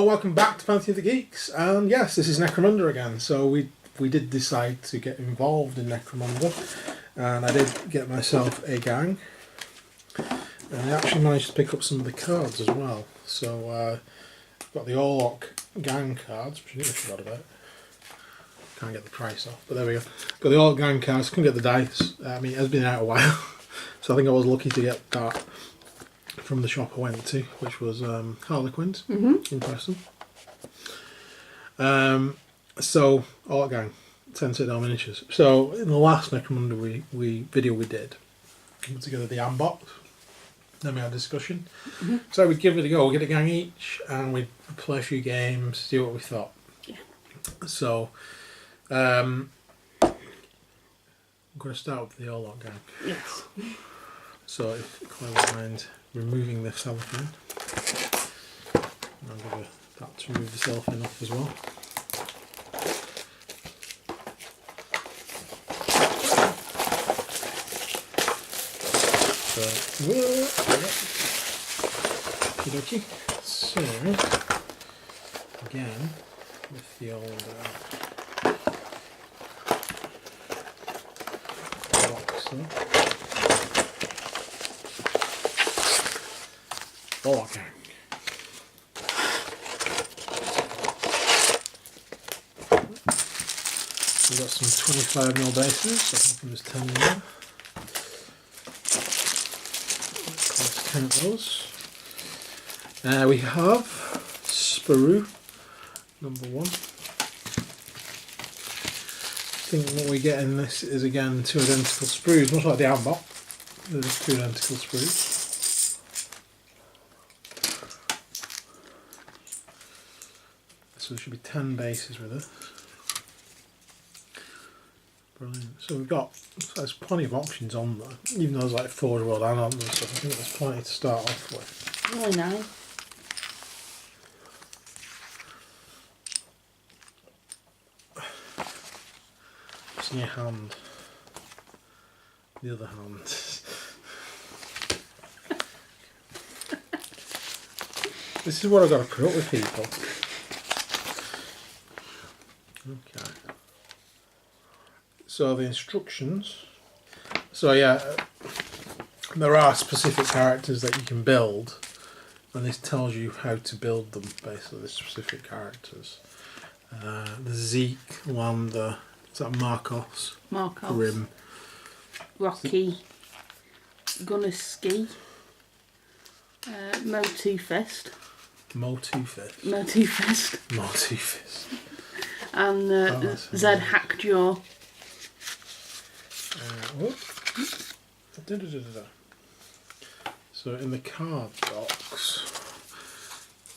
welcome back to Fantasy of the Geeks, and yes, this is Necromunda again. So we did decide to get involved in Necromunda, and I did get myself a gang, and I actually managed to pick up some of the cards as well. So I've got the Orlock gang cards, which I nearly forgot about. Can't get the price off, but there we go. Got the Orlock gang cards, couldn't get the dice. I mean, it has been out a while, so I think I was lucky to get that from the shop I went to, which was Harlequins. In person. So Orlock gang, 10 sit-down miniatures. So in the last Necromunda video we did, we put together the Unbox. Then we had a discussion. So we'd give it a go. We'd get a gang each, and we'd play a few games, see what we thought. Yeah. So I'm going to start with the Orlock gang. Yes. So if Claire wouldn't mind removing the cellophane, I'll give her that to remove the cellophane off as well. So, okey-dokey. So, again, with the old box there. Orlock gang. We've got some 25mm bases, so I think there's 10 in there. Let's count those. We have Sprue, number 1. I think what we get in this is again 2 identical sprues, much like the Unbox. There's 2 identical sprues. So there should be 10 bases with it. Brilliant. So we've got, there's plenty of options on there, even though there's like Forge World and other stuff. I think there's plenty to start off with. Really nice. What's in your hand? The other hand. This is what I've got to put up with, people. Okay. So the instructions. So yeah, there are specific characters that you can build, and this tells you how to build them. Basically, the specific characters. The Zeke, Lambda, is that Marcos? Grim. Rocky. Gunnerski. Mo Two-Fist. And Zed Hackjaw. So in the card box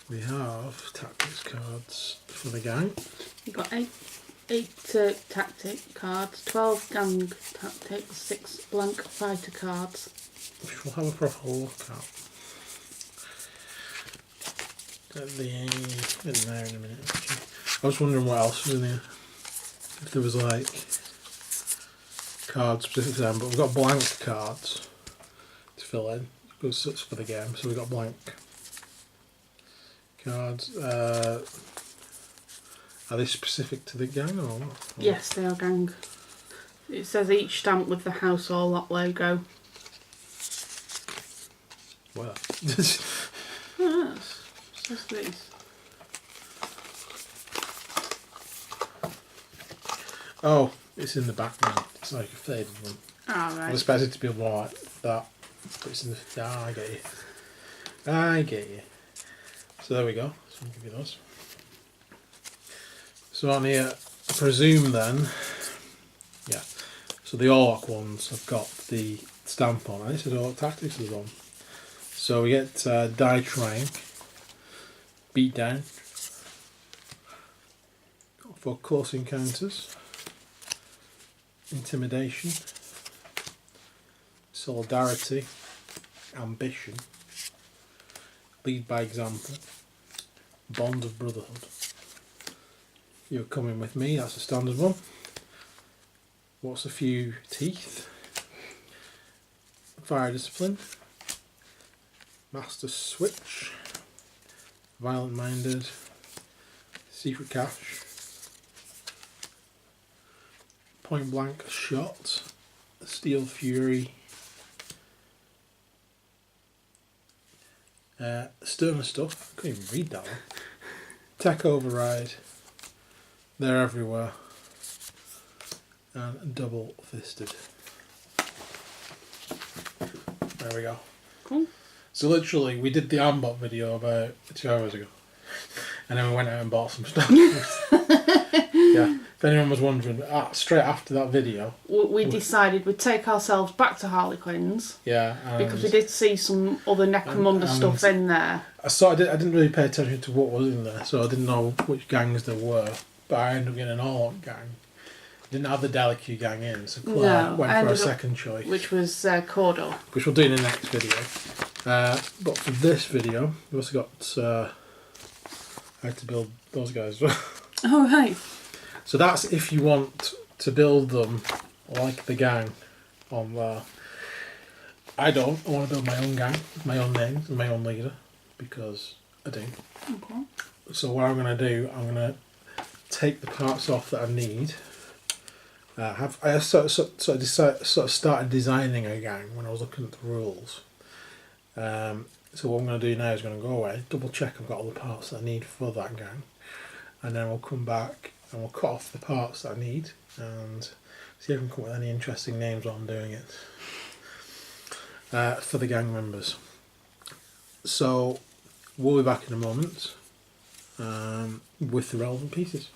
we have tactics cards for the gang. You've got 8 tactic cards, 12 gang tactics, 6 blank fighter cards. Which we'll have a proper look at. In there in a minute. I was wondering what else was in here. If there was like cards specific to them, but we've got blank cards to fill in. Goes such for the game, so we've got blank cards. Are they specific to the gang or what? Yes, they are gang. It says each stamp with the House Orlock logo. Well. Oh, what's this? Oh, it's in the background. It's like a faded one. Oh, right. I was expecting it to be more like that. But it's in the... Ah, I get you. So there we go. So I'll give you those. So on here, I presume then... Yeah. So the Orlock ones have got the stamp on. And this is Orlock Tactics is on. So we get Die Trying. Beat Down. For close encounters. Intimidation. Solidarity. Ambition. Lead by example. Bond of brotherhood. You're coming with me, that's a standard one. What's a few teeth? Fire discipline. Master switch. Violent minded. secret cache, point blank shot, steel fury, sterner stuff. I couldn't even read that one. Tech override. They're everywhere. And double fisted. There we go. Cool. So literally, we did the unbox video about 2 hours ago, and then we went out and bought some stuff. Yeah. If anyone was wondering, straight after that video, we decided we'd take ourselves back to Harlequins. Yeah. Because we did see some other Necromunda stuff in there. I didn't really pay attention to what was in there, so I didn't know which gangs there were. But I ended up getting an Orlock gang. Didn't have the Delicue gang in, so Claire went for a second choice, which was Cordo, which we'll do in the next video. But for this video, we also got how to build those guys as well. Oh right. So that's if you want to build them like the gang on there. I don't. I want to build my own gang, my own names, and my own leader, because I do. Okay. So what I'm going to do, I'm going to take the parts off that I need. I sort of started designing a gang when I was looking at the rules. So what I'm going to do now is going to go away, double check I've got all the parts that I need for that gang, and then we'll come back and we'll cut off the parts that I need and see if I can come up with any interesting names while I'm doing it for the gang members. So we'll be back in a moment with the relevant pieces.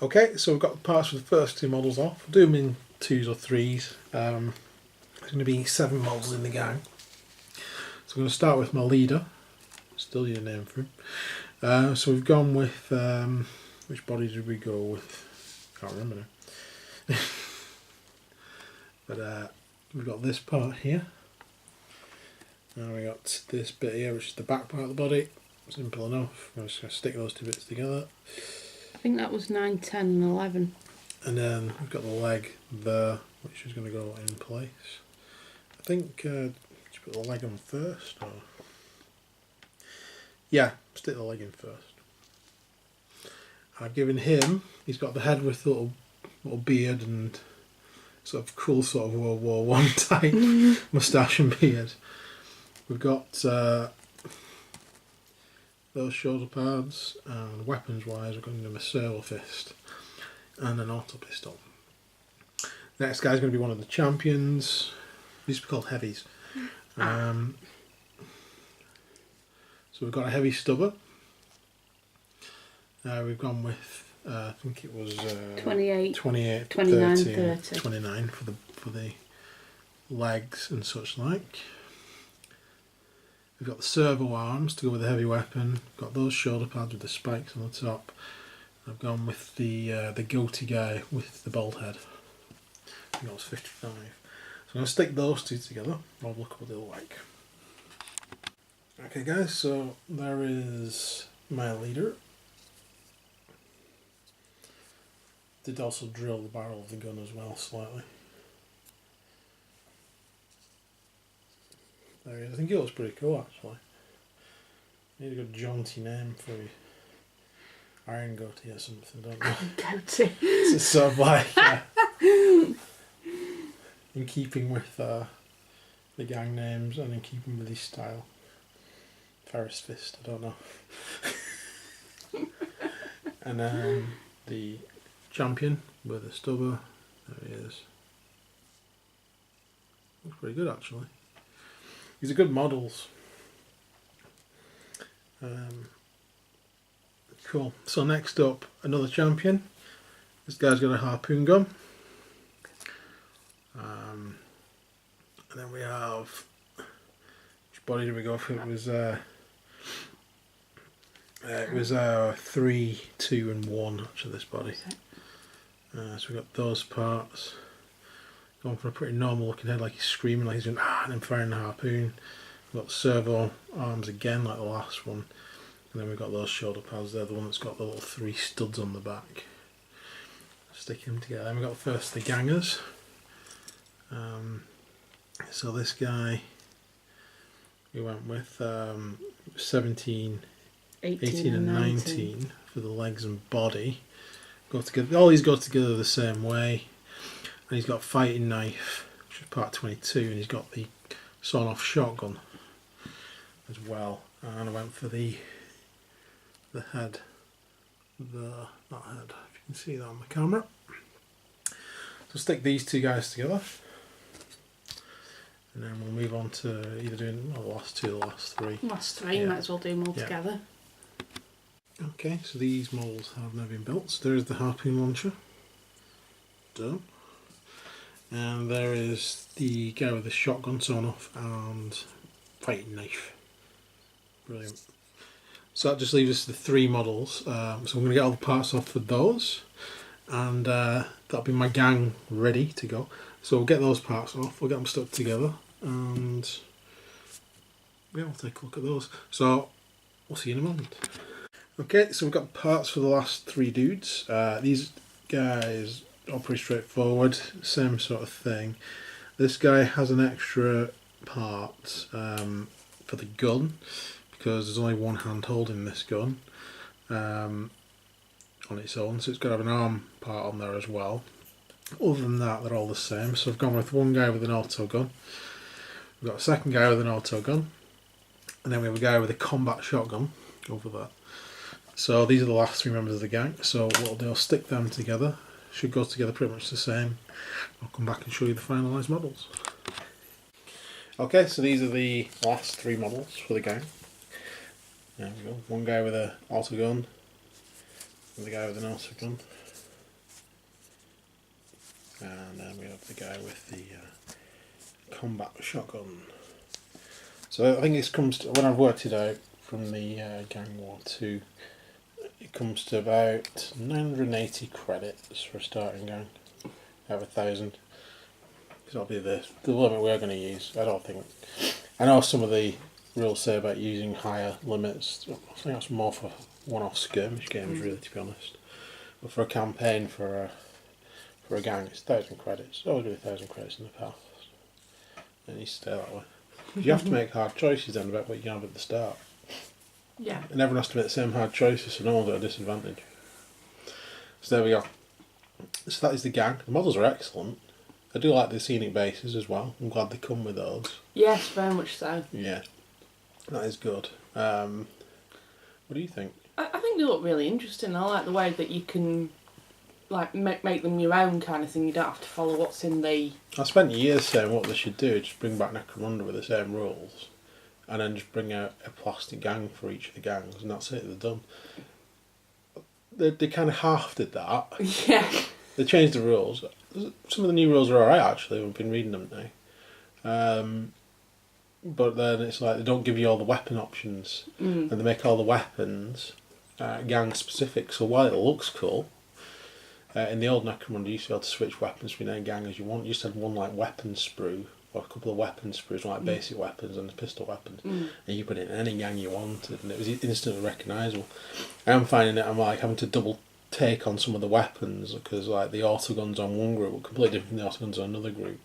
Okay, so we've got the parts for the first 2 models off. We'll do them in 2s or 3s. There's going to be 7 models in the gang. So I'm going to start with my leader. Still your name for him. So we've gone with, which body did we go with? Can't remember now. But we've got this part here. Now we got this bit here, which is the back part of the body. Simple enough. I'm just going to stick those 2 bits together. I think that was 9, 10 and 11. And then we've got the leg there, which is going to go in place. I think, did you put the leg on first? Or? Yeah, stick the leg in first. I've given him, he's got the head with a little beard and sort of cool sort of World War I type moustache and beard. We've got those shoulder pads, and weapons wise we're going to do a serval fist and an auto pistol. Next guy's going to be one of the champions. These are called heavies. So we've got a heavy stubber. We've gone with I think it was 28, 29, 30. 29 for the legs and such like. We've got the servo arms to go with the heavy weapon. We've got those shoulder pads with the spikes on the top. I've gone with the goatee guy with the bald head. I think that was 55. So I'm going to stick those 2 together. I'll look what they look like. Okay guys, so there is my leader. Did also drill the barrel of the gun as well slightly. There he is. I think he looks pretty cool actually. Need a good jaunty name for you. Iron goatee or something, don't you? Iron goatee. It's sort of like in keeping with the gang names and in keeping with his style. Ferris Fist, I don't know. And then the champion with the stubber. There he is. Looks pretty good actually. These are good models. Cool. So next up, another champion. This guy's got a harpoon gun. And then we have, which body did we go for? It was 3, 2 and 1 actually this body. So we've got those parts. Going for a pretty normal looking head, like he's screaming, like he's doing and then firing the harpoon. We've got servo arms again, like the last one. And then we've got those shoulder pads there, the one that's got the little 3 studs on the back. Stick them together. Then we've got first the gangers. So this guy we went with 17 18 and 19 for the legs and body. Go together. All these go together the same way. And he's got a fighting knife, which is part 22, and he's got the sawn-off shotgun as well. And I went for the head, that head. If you can see that on the camera. So stick these two guys together, and then we'll move on to either doing the last two, the last three. Last three, might as well do them all together. Okay, so these models have now been built. So there is the harpoon launcher, done. And there is the guy with the shotgun sawn off and fighting knife. Brilliant. So that just leaves us the three models. So I'm going to get all the parts off for those, and that'll be my gang ready to go. So we'll get those parts off, we'll get them stuck together, and yeah, we'll take a look at those. So we'll see you in a moment. Okay, so we've got parts for the last three dudes. These guys are pretty straightforward, same sort of thing. This guy has an extra part for the gun, because there's only one hand holding this gun on its own, so it's got to have an arm part on there as well. Other than that, they're all the same. So I've gone with one guy with an auto gun, we've got a second guy with an auto gun, and then we have a guy with a combat shotgun over there. So these are the last three members of the gang. So what I'll do, I'll stick them together. Should go together pretty much the same. I'll come back and show you the finalised models. Okay, so these are the last three models for the gang. There we go. One guy with an auto gun, and the guy with an auto gun, and then we have the guy with the combat shotgun. So I think this comes to, when I've worked it out from the Gang War 2, it comes to about 980 credits for a starting gang out of 1,000. Because that'll be the limit we're going to use. I know some of the rules say about using higher limits. I think that's more for one-off skirmish games, really, to be honest. But for a campaign, for a gang, it's 1,000 credits. It's always been 1,000 credits in the past. It needs to stay that way. You have to make hard choices then about what you can have at the start. Yeah. And everyone has to make the same hard choices, so no one's at a disadvantage. So there we go. So that is the gang. The models are excellent. I do like the scenic bases as well. I'm glad they come with those. Yes, very much so. Yeah, that is good. What do you think? I think they look really interesting. I like the way that you can like make them your own kind of thing. You don't have to follow what's in the... I spent years saying what they should do, just bring back Necromunda with the same rules, and then just bring out a plastic gang for each of the gangs, and that's it, they're done. They kind of half did that. Yeah. They changed the rules. Some of the new rules are alright, actually. We've been reading them now. But then it's like they don't give you all the weapon options, and they make all the weapons gang specific. So while it looks cool, in the old Necromunda you used to be able to switch weapons between any gang as you want. You just had one like weapon sprue, or a couple of weapon sprues, like basic weapons and pistol weapons, and you put it in any gang you wanted, and it was instantly recognisable. I'm finding it, I'm like having to double take on some of the weapons, because like the autoguns on one group were completely different from the autoguns on another group.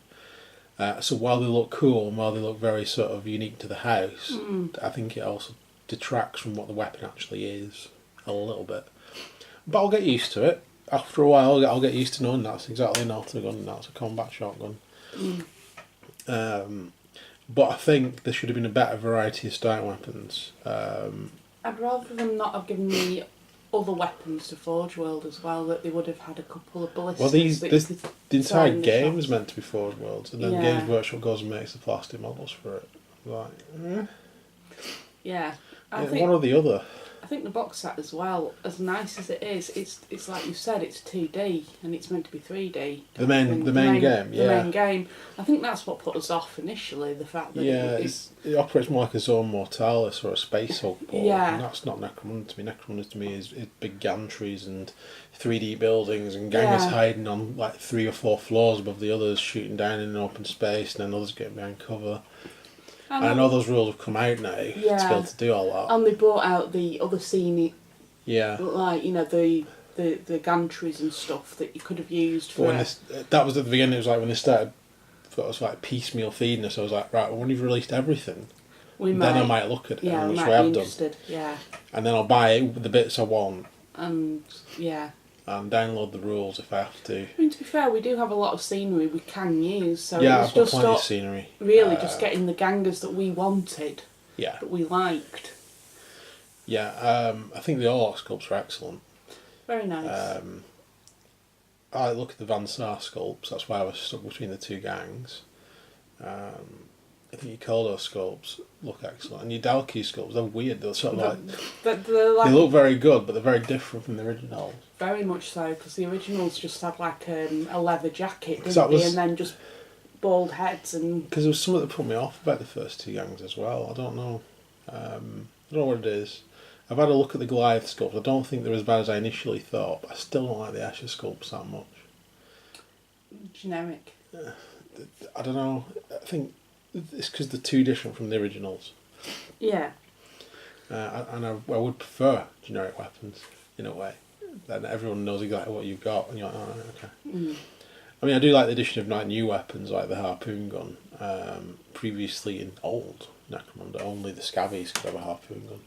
So while they look cool and while they look very sort of unique to the house, I think it also detracts from what the weapon actually is a little bit. But I'll get used to it. After a while I'll get used to knowing that's exactly an autogun and that's a combat shotgun. But I think there should have been a better variety of starting weapons. I'd rather them not have given me other weapons to Forge World as well, that they would have had a couple of ballistas. Well, the entire game is meant to be Forge Worlds, and then Games Workshop goes and makes the plastic models for it. Like, Yeah. I think think one or the other. I think the box set as well, as nice as it is, it's like you said, it's 2D and it's meant to be 3D. The main game, yeah. The main game. I think that's what put us off initially, the fact that it operates more like a Zone Mortalis or a Space Hulk board, and that's not Necromunda to me. Necromunda to me is big gantries and 3D buildings and gangers hiding on like 3 or 4 floors above the others, shooting down in an open space, and then others getting behind cover. I know those rules have come out now to be able to do all that. And they brought out the other scene, like, you know, the gantries and stuff that you could have used for... that was at the beginning. It was like when they started, it was like piecemeal feeding us. I was like, right, well, when you've released everything, then I might look at it, yeah, which we we might have be done. interested. Yeah. And then I'll buy the bits I want. And yeah. And download the rules if I have to. I mean, to be fair, we do have a lot of scenery we can use, so Yeah, it was I've got just plenty of scenery. Really, just getting the gangers that we wanted. Yeah. That we liked. Yeah, I think the Orlock sculpts are excellent. Very nice. I look at the Van Sar sculpts. That's why I was stuck between the two gangs. I think your Kodo sculpts look excellent, and your Dalki sculpts, they're weird. They're sort of they're like, they look very good, but they're very different from the originals. Very much so, because the originals just had like a leather jacket, didn't they? And then just bald heads and. Because there was something that put me off about the first two gangs as well. I don't know. I don't know what it is. I've had a look at the Goliath sculpts. I don't think they're as bad as I initially thought, but I still don't like the Asher sculpts that much. Generic. I don't know. I think it's because they're too different from the originals. Yeah. And I would prefer generic weapons in a way. Then everyone knows exactly what you've got, and you're like, oh, okay. Mm. I mean, I do like the addition of like new weapons like the harpoon gun. Previously in old Necromunda, only the scavies could have a harpoon gun.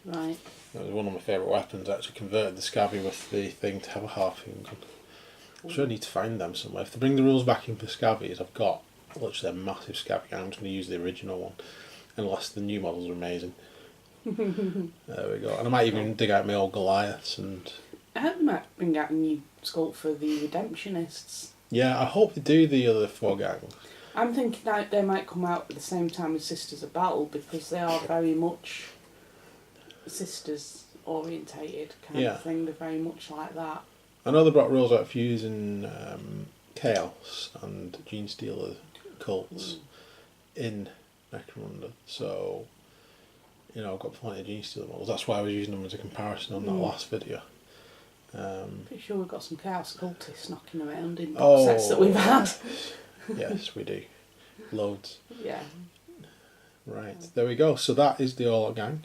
Right. It was one of my favourite weapons. I actually converted the scabby with the thing to have a harpoon gun. I'm sure I need to find them somewhere. If they bring the rules back in for scabies, I've got literally a massive scabby. I'm just going to use the original one, unless the new models are amazing. There we go. And I might even dig out my old Goliaths and. I hope they might bring out a new sculpt for the Redemptionists. Yeah, I hope they do the other four gangs. I'm thinking that they might come out at the same time as Sisters of Battle, because they are very much sisters orientated kind of thing. They're very much like that. I know they brought rules out for using Chaos and Gene Stealer cults in Necromunda, so you know I've got plenty of Gene Stealer models. That's why I was using them as a comparison on that last video. Pretty sure we've got some Chaos cultists knocking around in box sets that we've had. Yes, we do. Loads. Yeah. Right, there we go. So that is the Orlock gang.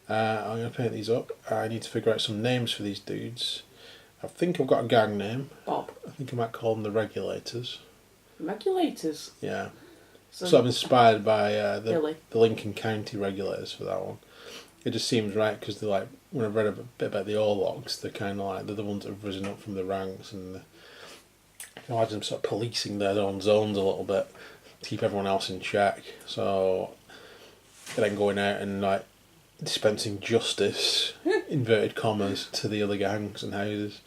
I'm going to paint these up. I need to figure out some names for these dudes. I think I've got a gang name. Bob. I think I might call them the Regulators. Regulators? Yeah. So I'm inspired by the Lincoln County Regulators for that one. It just seems right because they're like, when I've read a bit about the Orlocks, they're kind of like, they're the ones that have risen up from the ranks, and I can imagine them sort of policing their own zones a little bit to keep everyone else in check. So then going out and like dispensing justice, inverted commas, to the other gangs and houses.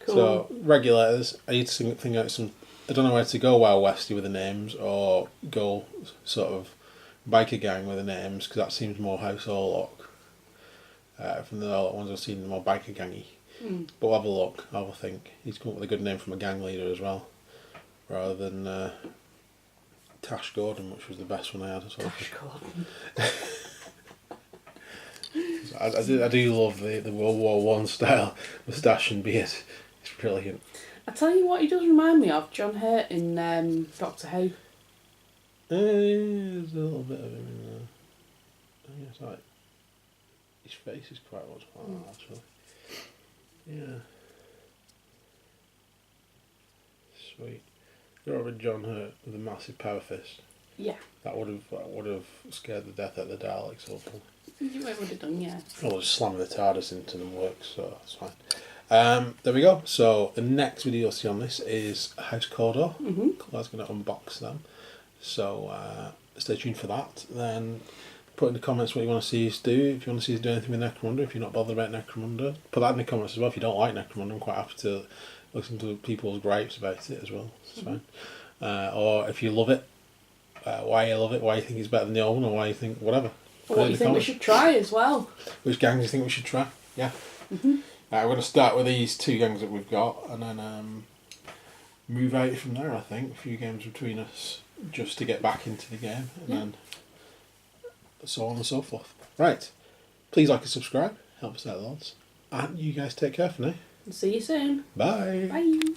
Cool. So Regulators, I need to think out some. I don't know where to go Wild Westy with the names, or go sort of biker gang with the names, because that seems more House Orlock. From the Orlock ones I've seen, more biker gangy. But we'll have a look. I'll have a think. He's come up with a good name from a gang leader as well, rather than Tash Gordon, which was the best one I had. Tash Gordon. I do love the World War One style moustache and beard. It's brilliant. I tell you what, he does remind me of John Hurt in Doctor Who. There's a little bit of him in there. I think it's like his face is quite much like that actually. Yeah. Sweet. You're over John Hurt with a massive power fist. Yeah. That would have scared the death out of the Daleks, hopefully. You would have done, yeah. Or just slamming the TARDIS into them works, so that's fine. There we go. So the next video you'll see on this is House Corridor. Claire's going to unbox them. So stay tuned for that. Then put in the comments what you want to see us do. If you want to see us do anything with Necromunda, if you're not bothered about Necromunda, put that in the comments as well. If you don't like Necromunda, I'm quite happy to listen to people's gripes about it as well. It's fine. Or if you love it, why you love it, why you think it's better than the old one, or why you think whatever. Or what you think we should try as well. Which gangs you think we should try? Yeah. We're going to start with these two gangs that we've got, and then move out from there. I think a few games between us just to get back into the game, and then so on and so forth. Right. Please like and subscribe. Help us out lots. And you guys take care for now. See you soon. Bye. Bye.